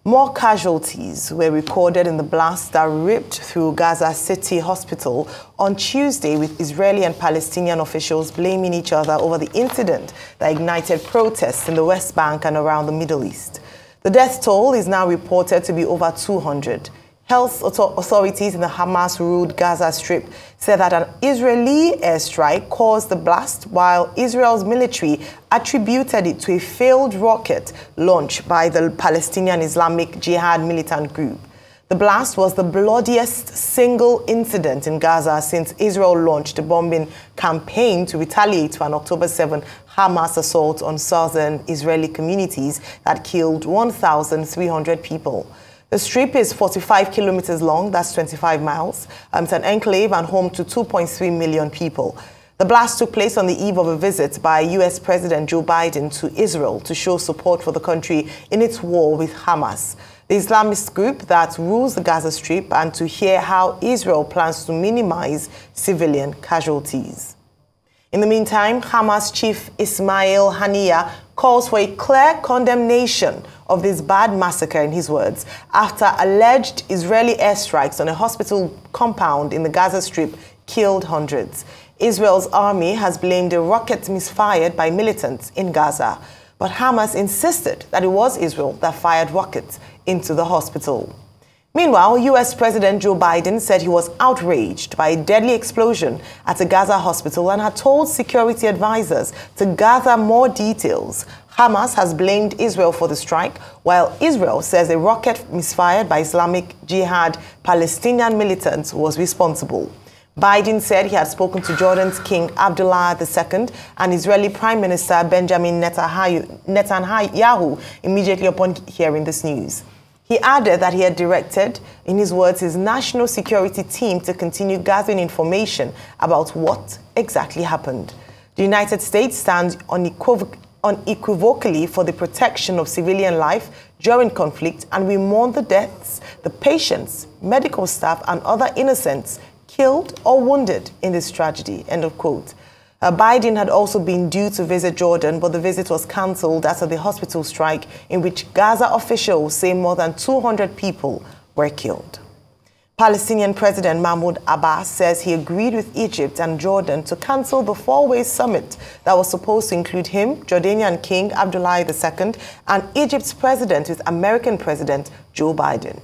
More casualties were recorded in the blast that ripped through Gaza City Hospital on Tuesday, with Israeli and Palestinian officials blaming each other over the incident that ignited protests in the West Bank and around the Middle East. The death toll is now reported to be over 200. Health authorities in the Hamas-ruled Gaza Strip said that an Israeli airstrike caused the blast, while Israel's military attributed it to a failed rocket launched by the Palestinian Islamic Jihad militant group. The blast was the bloodiest single incident in Gaza since Israel launched a bombing campaign to retaliate to an October 7 Hamas assault on southern Israeli communities that killed 1,300 people. The strip is 45 kilometers long, that's 25 miles. It's an enclave and home to 2.3 million people. The blast took place on the eve of a visit by U.S. President Joe Biden to Israel to show support for the country in its war with Hamas, the Islamist group that rules the Gaza Strip, and to hear how Israel plans to minimize civilian casualties. In the meantime, Hamas chief Ismail Haniyeh calls for a clear condemnation of this bad massacre, in his words, after alleged Israeli airstrikes on a hospital compound in the Gaza Strip killed hundreds. Israel's army has blamed a rocket misfired by militants in Gaza, but Hamas insisted that it was Israel that fired rockets into the hospital. Meanwhile, U.S. President Joe Biden said he was outraged by a deadly explosion at a Gaza hospital and had told security advisors to gather more details. Hamas has blamed Israel for the strike, while Israel says a rocket misfired by Islamic Jihad Palestinian militants was responsible. Biden said he had spoken to Jordan's King Abdullah II and Israeli Prime Minister Benjamin Netanyahu immediately upon hearing this news. He added that he had directed, in his words, his national security team to continue gathering information about what exactly happened. The United States stands unequivocally for the protection of civilian life during conflict, and we mourn the deaths, the patients, medical staff, and other innocents killed or wounded in this tragedy, end of quote. Biden had also been due to visit Jordan, but the visit was cancelled after the hospital strike, in which Gaza officials say more than 200 people were killed. Palestinian President Mahmoud Abbas says he agreed with Egypt and Jordan to cancel the four-way summit that was supposed to include him, Jordanian King Abdullah II, and Egypt's president with American President Joe Biden.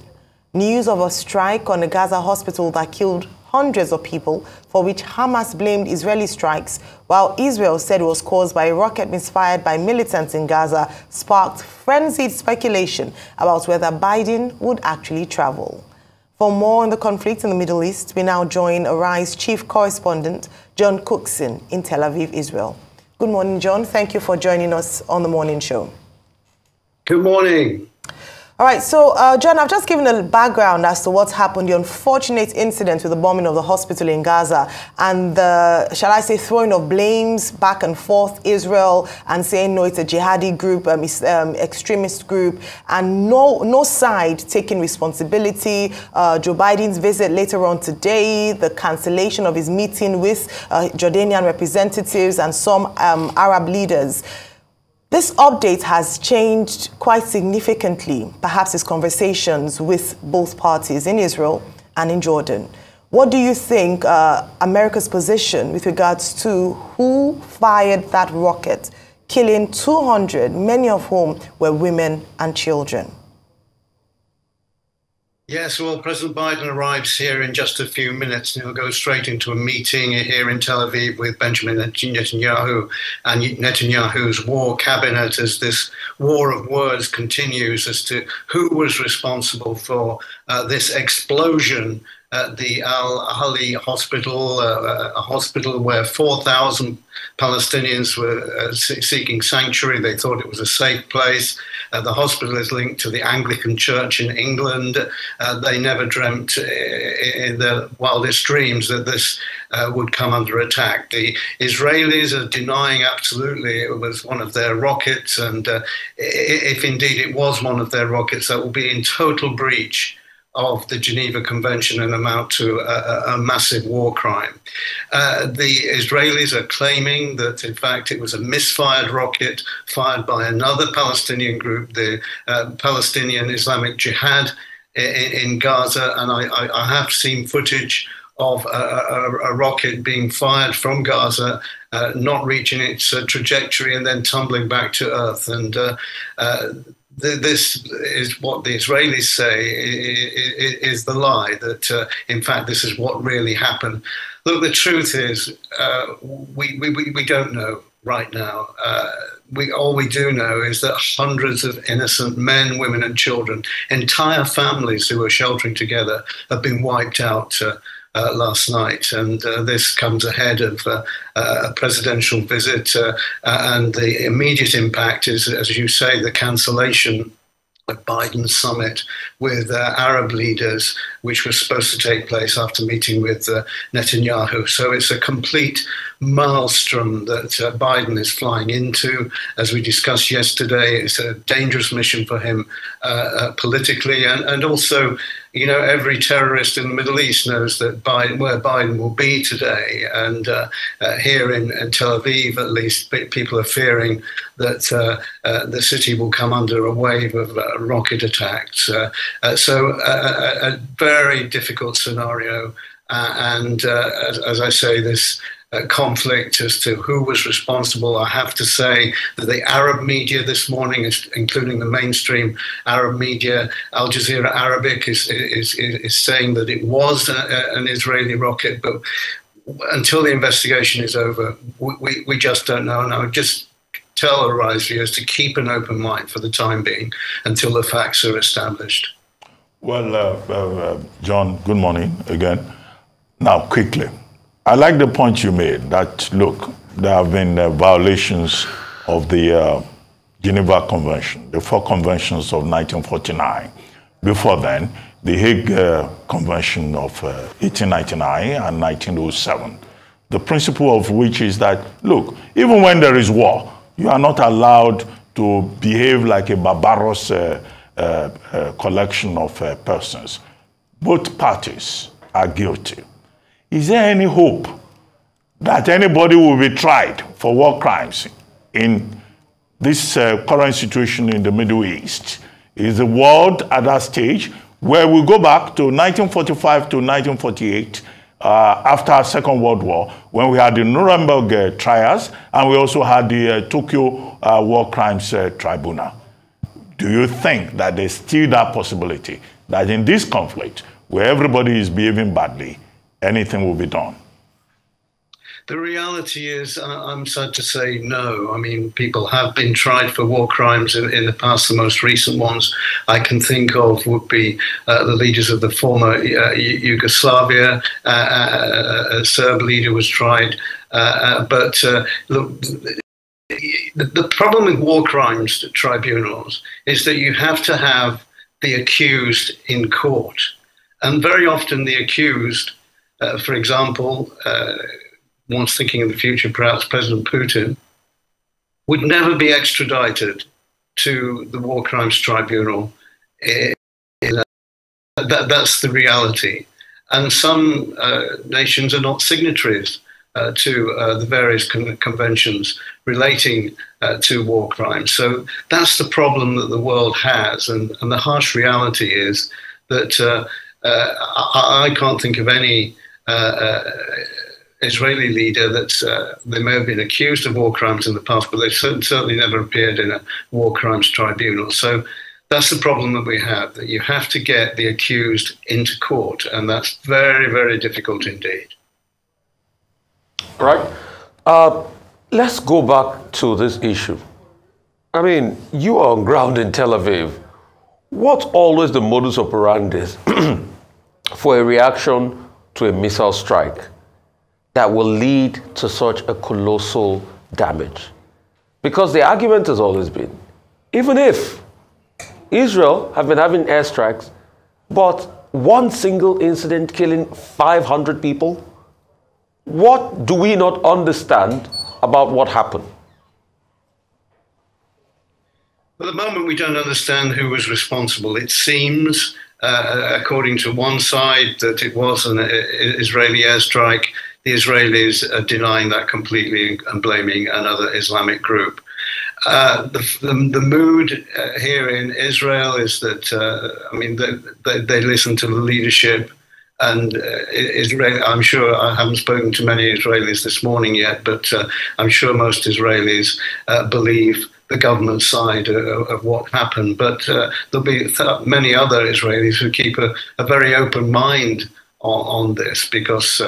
News of a strike on a Gaza hospital that killed hundreds of people, for which Hamas blamed Israeli strikes, while Israel said it was caused by a rocket misfired by militants in Gaza, sparked frenzied speculation about whether Biden would actually travel. For more on the conflict in the Middle East, we now join Arise chief correspondent John Cookson in Tel Aviv, Israel. Good morning, John. Thank you for joining us on the morning show. Good morning. All right, so, John, I've just given a background as to what's happened, the unfortunate incident with the bombing of the hospital in Gaza and the, shall I say, throwing of blames back and forth, Israel, and saying, no, it's a jihadi group, extremist group, and no side taking responsibility. Joe Biden's visit later on today, the cancellation of his meeting with Jordanian representatives and some Arab leaders. This update has changed quite significantly, perhaps his conversations with both parties in Israel and in Jordan. What do you think America's position with regards to who fired that rocket, killing 200, many of whom were women and children? Yes, well, President Biden arrives here in just a few minutes, and he'll go straight into a meeting here in Tel Aviv with Benjamin Netanyahu and Netanyahu's war cabinet, as this war of words continues as to who was responsible for this explosion at the Al-Ahli hospital, a hospital where 4,000 Palestinians were seeking sanctuary. They thought it was a safe place. The hospital is linked to the Anglican Church in England. They never dreamt in their wildest dreams that this would come under attack. The Israelis are denying absolutely it was one of their rockets, and if indeed it was one of their rockets, that will be in total breach of the Geneva Convention and amount to a massive war crime. The Israelis are claiming that, in fact, it was a misfired rocket fired by another Palestinian group, the Palestinian Islamic Jihad in Gaza. And I have seen footage of a rocket being fired from Gaza, not reaching its trajectory and then tumbling back to earth. And this is what the Israelis say is the lie, that in fact this is what really happened. Look, the truth is we don't know right now. All we do know is that hundreds of innocent men, women and children, entire families who were sheltering together, have been wiped out last night, and this comes ahead of a presidential visit, and the immediate impact is, as you say, the cancellation of Biden's summit with Arab leaders, which was supposed to take place after meeting with Netanyahu. So it's a complete maelstrom that Biden is flying into. As we discussed yesterday, it's a dangerous mission for him politically, and also, you know, every terrorist in the Middle East knows that where Biden will be today. And here in Tel Aviv, at least, people are fearing that the city will come under a wave of rocket attacks. So a very difficult scenario. And as I say, this conflict as to who was responsible. I have to say that the Arab media this morning, including the mainstream Arab media, Al Jazeera Arabic, is saying that it was an Israeli rocket. But until the investigation is over, we just don't know. And I would just tell our Rise viewers to keep an open mind for the time being until the facts are established. Well, John, good morning again. Now, quickly, I like the point you made that, look, there have been violations of the Geneva Convention, the 4 conventions of 1949. Before then, the Hague Convention of 1899 and 1907. The principle of which is that, look, even when there is war, you are not allowed to behave like a barbarous collection of persons. Both parties are guilty. Is there any hope that anybody will be tried for war crimes in this current situation in the Middle East? Is the world at that stage where we go back to 1945 to 1948, after our Second World War, when we had the Nuremberg trials, and we also had the Tokyo War Crimes Tribunal? Do you think that there's still that possibility that in this conflict, where everybody is behaving badly, anything will be done? The reality is, I'm sad to say, no. I mean, people have been tried for war crimes in the past. The most recent ones I can think of would be the leaders of the former Yugoslavia. A Serb leader was tried. But look, the problem with war crimes tribunals is that you have to have the accused in court. And very often the accused, for example, once thinking of the future, perhaps President Putin, would never be extradited to the War Crimes Tribunal. That's the reality. And some nations are not signatories to the various conventions relating to war crimes. So that's the problem that the world has. And the harsh reality is that I can't think of any Israeli leader that they may have been accused of war crimes in the past, but they've certainly never appeared in a war crimes tribunal. So that's the problem that we have, that you have to get the accused into court, and that's very, very difficult indeed. All right. Let's go back to this issue. I mean, you are on ground in Tel Aviv. What's always the modus operandi for a reaction to a missile strike that will lead to such a colossal damage? Because the argument has always been, even if Israel have been having airstrikes, but one single incident killing 500 people, what do we not understand about what happened? At the moment, we don't understand who was responsible. It seems according to one side, that it was an Israeli airstrike. The Israelis are denying that completely and blaming another Islamic group. The mood here in Israel is that, they listen to the leadership. And I'm sure, I haven't spoken to many Israelis this morning yet, but I'm sure most Israelis believe the government side of what happened. But there'll be many other Israelis who keep a very open mind on this, because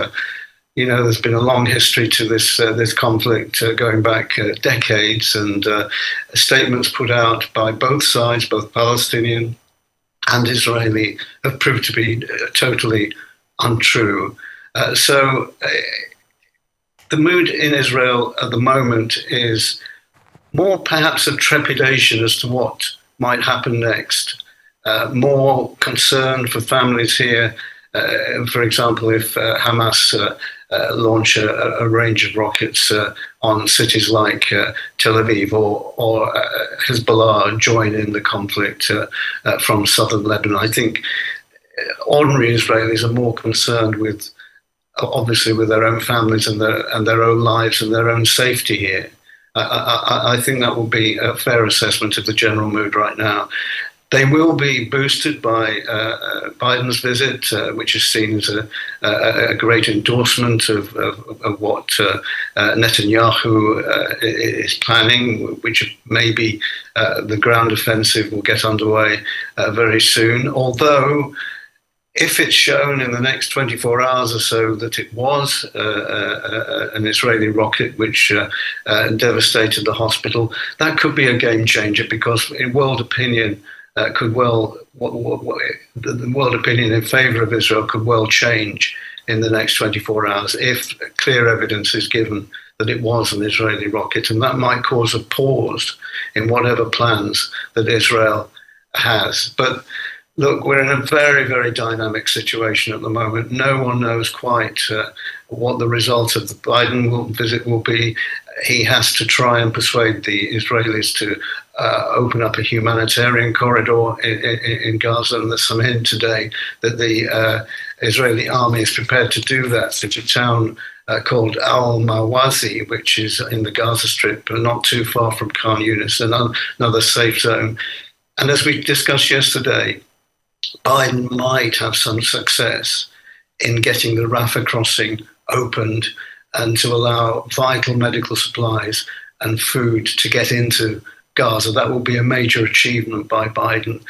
there's been a long history to this conflict going back decades, and statements put out by both sides, both Palestinian and Israeli, have proved to be totally untrue. So the mood in Israel at the moment is more perhaps of trepidation as to what might happen next, more concern for families here. For example, if Hamas launch a range of rockets on cities like Tel Aviv, or Hezbollah join in the conflict from southern Lebanon, I think ordinary Israelis are more concerned with, obviously, with their own families and their own lives and their own safety here. I think that will be a fair assessment of the general mood right now. They will be boosted by Biden's visit, which is seen as a great endorsement of what Netanyahu is planning, which maybe the ground offensive will get underway very soon. Although, if it's shown in the next 24 hours or so that it was an Israeli rocket which devastated the hospital, that could be a game changer, because in world opinion, the world opinion in favor of Israel could well change in the next 24 hours if clear evidence is given that it was an Israeli rocket, and that might cause a pause in whatever plans that Israel has. But look, we're in a very, very dynamic situation at the moment. No one knows quite what the result of the Biden visit will be. He has to try and persuade the Israelis to open up a humanitarian corridor in Gaza, and there's some hint today that the Israeli army is prepared to do that. It's a town called Al-Mawazi, which is in the Gaza Strip, but not too far from Khan Yunis, another safe zone. And as we discussed yesterday, Biden might have some success in getting the Rafah crossing opened and to allow vital medical supplies and food to get into Gaza. That will be a major achievement by Biden.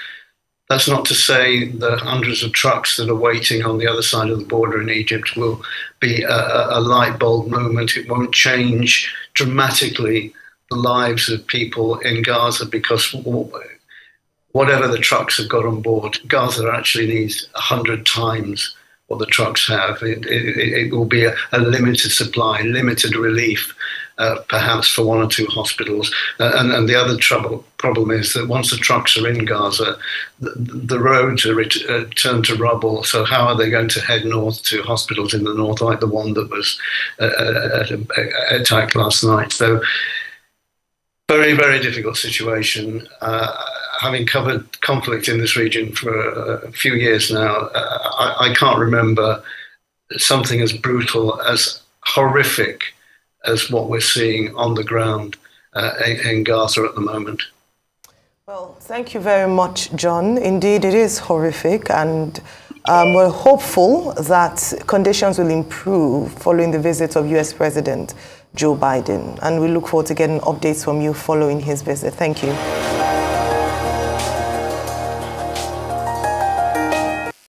That's not to say the hundreds of trucks that are waiting on the other side of the border in Egypt will be a light bulb moment. It won't change dramatically the lives of people in Gaza, because whatever the trucks have got on board, Gaza actually needs 100 times what the trucks have. It will be a limited supply, limited relief, perhaps for one or two hospitals. And the other problem is that once the trucks are in Gaza, the roads are turned to rubble. So how are they going to head north to hospitals in the north, like the one that was attacked last night? So very, very difficult situation. Having covered conflict in this region for a few years now, I can't remember something as brutal, as horrific as what we're seeing on the ground in Gaza at the moment. Well, thank you very much, John. Indeed, it is horrific, and we're hopeful that conditions will improve following the visit of US President Joe Biden. And we look forward to getting updates from you following his visit. Thank you.